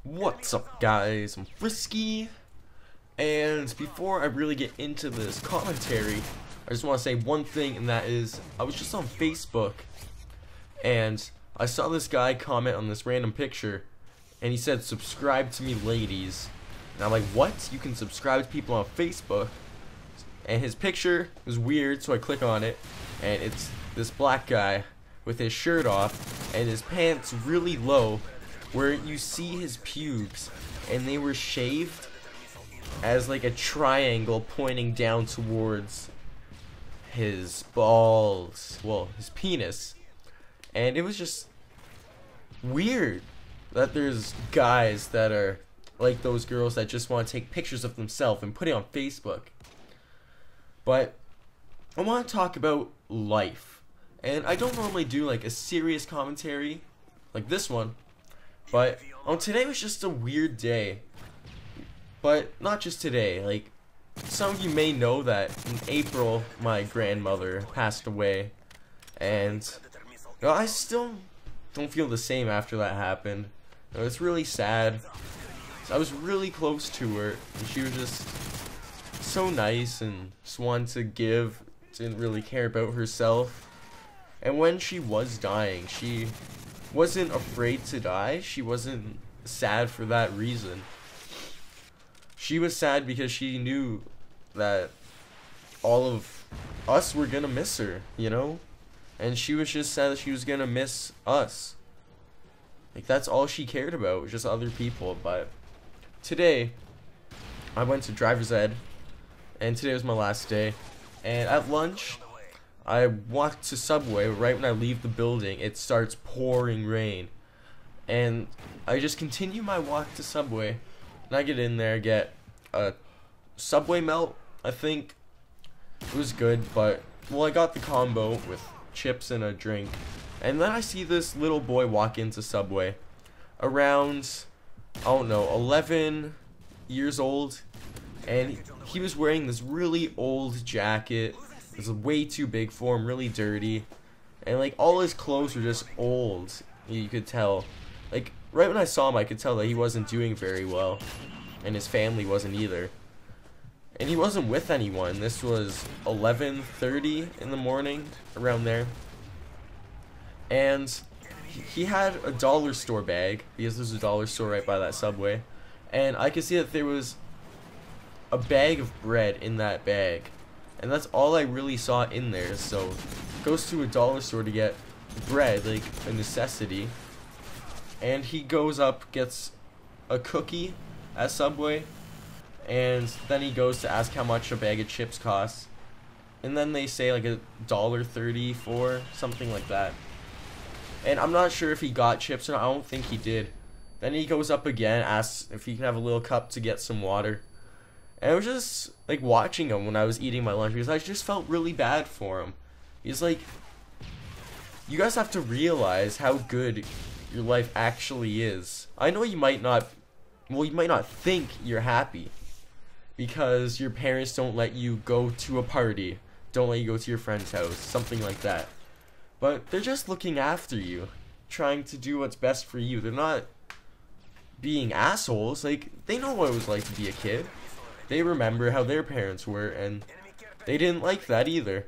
What's up, guys? I'm Frisky, and before I really get into this commentary, I just want to say one thing, and that is, I was just on Facebook, and I saw this guy comment on this random picture, and he said, "Subscribe to me, ladies." And I'm like, what? You can subscribe to people on Facebook? And his picture was weird, so I click on it, and it's this black guy with his shirt off, and his pants really low, where you see his pubes, and they were shaved as like a triangle pointing down towards his balls, well, his penis. And it was just weird that there's guys that are like those girls that just want to take pictures of themselves and put it on Facebook. But I want to talk about life, and I don't normally do like a serious commentary like this one. But today was just a weird day. But not just today. Like, some of you may know that in April my grandmother passed away, and I still don't feel the same after that happened. It's really sad. I was really close to her, and she was just so nice and just wanted to give, didn't really care about herself. And when she was dying, she wasn't afraid to die. She wasn't sad for that reason. She was sad because she knew that all of us were gonna miss her, you know? And she was just sad that she was gonna miss us. Like, that's all she cared about, was just other people. But today, I went to driver's ed, and today was my last day. And at lunch, I walked to Subway. Right when I leave the building, it starts pouring rain, and I just continue my walk to Subway, and I get in there, get a Subway melt. I think it was good, but well, I got the combo with chips and a drink, and then I see this little boy walk into Subway around, I don't know, 11 years old, and he was wearing this really old jacket. It was way too big for him, really dirty, and like all his clothes were just old. You could tell, like right when I saw him, I could tell that he wasn't doing very well, and his family wasn't either. And he wasn't with anyone. This was 11:30 in the morning, around there, and he had a dollar store bag, because there's a dollar store right by that Subway, and I could see that there was a bag of bread in that bag. And that's all I really saw in there. So, goes to a dollar store to get bread, like a necessity. And he goes up, gets a cookie at Subway. And then he goes to ask how much a bag of chips costs. And then they say like $1.30 for something like that. And I'm not sure if he got chips or not. I don't think he did. Then he goes up again, asks if he can have a little cup to get some water. And I was just like watching him when I was eating my lunch, because I just felt really bad for him. He's like, you guys have to realize how good your life actually is. I know you might not, well, you might not think you're happy because your parents don't let you go to a party, don't let you go to your friend's house, something like that. But they're just looking after you, trying to do what's best for you. They're not being assholes. Like, they know what it was like to be a kid. They remember how their parents were, and they didn't like that either.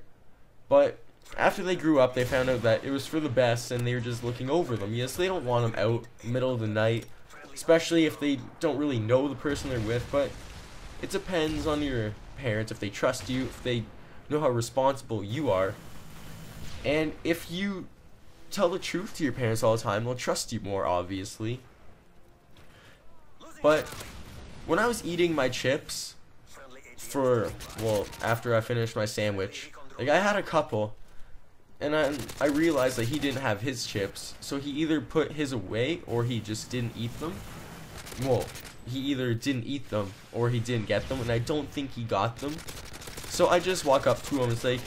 But after they grew up, they found out that it was for the best, and they were just looking over them. Yes, they don't want them out middle of the night, especially if they don't really know the person they're with, but it depends on your parents, if they trust you, if they know how responsible you are. And if you tell the truth to your parents all the time, they'll trust you more, obviously. But when I was eating my chips after I finished my sandwich, like I had a couple, and I realized that he didn't have his chips, so he either put his away or he just didn't eat them. Well, he either didn't eat them or he didn't get them, and I don't think he got them. So I just walk up to him and say,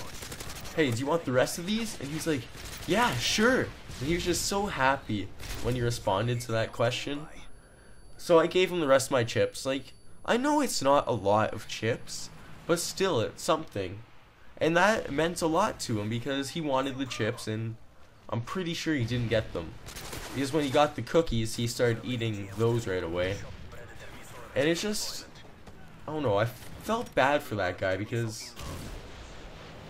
"Hey, do you want the rest of these?" And he's like, "Yeah, sure." And he was just so happy when he responded to that question. So I gave him the rest of my chips. Like, I know it's not a lot of chips, but still, it's something. And that meant a lot to him because he wanted the chips, and I'm pretty sure he didn't get them. Because when he got the cookies, he started eating those right away. And it's just, I don't know, I felt bad for that guy because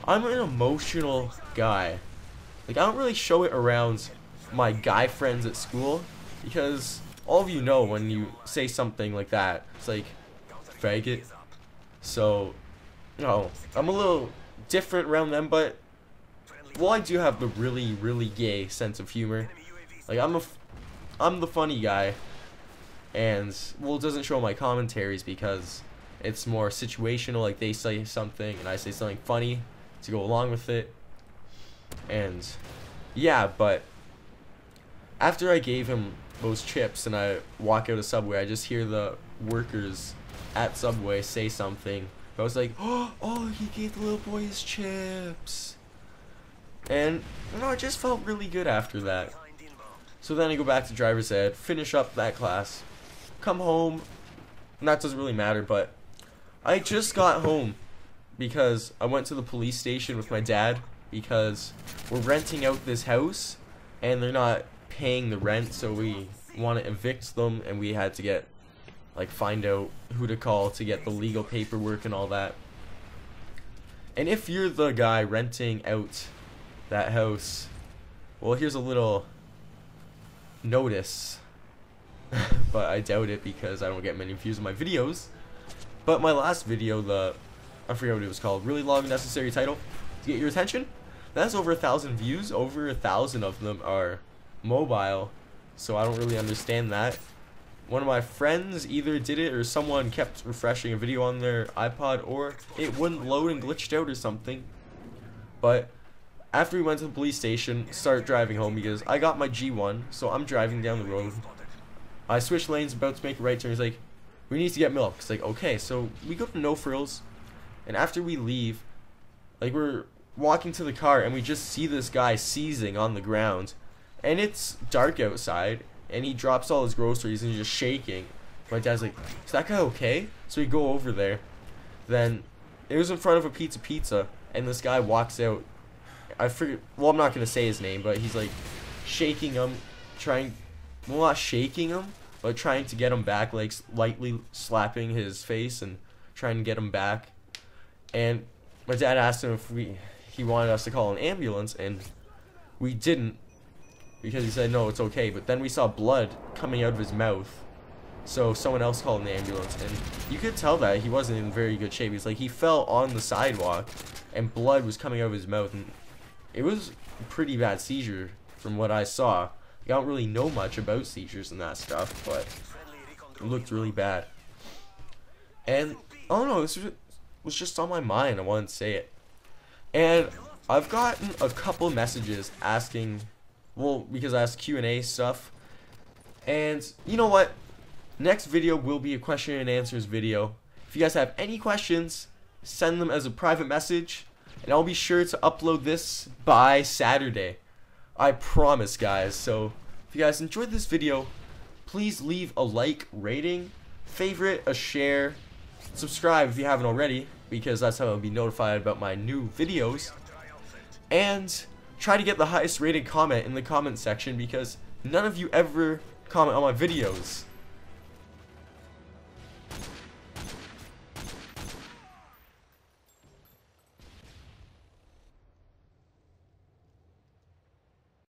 I'm an emotional guy. Like, I don't really show it around my guy friends at school because all of you know when you say something like that, it's like, faggot. So, no, I'm a little different around them, but, well, I do have the really, really gay sense of humor. Like, I'm the funny guy, and, well, it doesn't show my commentaries because it's more situational, like they say something and I say something funny to go along with it. And, yeah, but after I gave him those chips and I walk out of Subway, I just hear the workers at Subway say something. I was like, oh, he gave the little boy his chips. And, you know, I just felt really good after that. So then I go back to driver's ed, finish up that class, come home, and that doesn't really matter, but I just got home because I went to the police station with my dad because we're renting out this house and they're not paying the rent, so we want to evict them, and we had to get, like, find out who to call to get the legal paperwork and all that. And if you're the guy renting out that house, well, here's a little notice, but I doubt it because I don't get many views on my videos. But my last video, I forget what it was called, really long necessary title to get your attention, that's over 1,000 views. Over 1,000 of them are mobile, so I don't really understand that. One of my friends either did it or someone kept refreshing a video on their iPod, or it wouldn't load and glitched out or something. But after we went to the police station, started driving home because I got my G1, so I'm driving down the road. I switched lanes, about to make a right turn. He's like, we need to get milk. It's like, okay, so we go to No Frills, and after we leave, like, we're walking to the car and we just see this guy seizing on the ground, and it's dark outside, and he drops all his groceries and he's just shaking. My dad's like, is that guy okay? So we go over there. Then it was in front of a pizza, and this guy walks out. I forget, well, I'm not gonna say his name, but he's like shaking him, well, not shaking him, but trying to get him back, like lightly slapping his face and trying to get him back. And my dad asked him if he wanted us to call an ambulance, and we didn't because he said no, it's okay. But then we saw blood coming out of his mouth, so someone else called an ambulance, and you could tell that he wasn't in very good shape. He's like, he fell on the sidewalk and blood was coming out of his mouth, and it was a pretty bad seizure from what I saw. I don't really know much about seizures and that stuff, but it looked really bad. And I don't know, this was just on my mind. I wanted to say it. And I've gotten a couple messages asking, well, because I asked Q&A stuff. And you know what? Next video will be a question and answers video. If you guys have any questions, send them as a private message, and I'll be sure to upload this by Saturday. I promise, guys. So if you guys enjoyed this video, please leave a like, rating, favorite, a share, subscribe if you haven't already, because that's how I'll be notified about my new videos. And try to get the highest rated comment in the comment section, because none of you ever comment on my videos.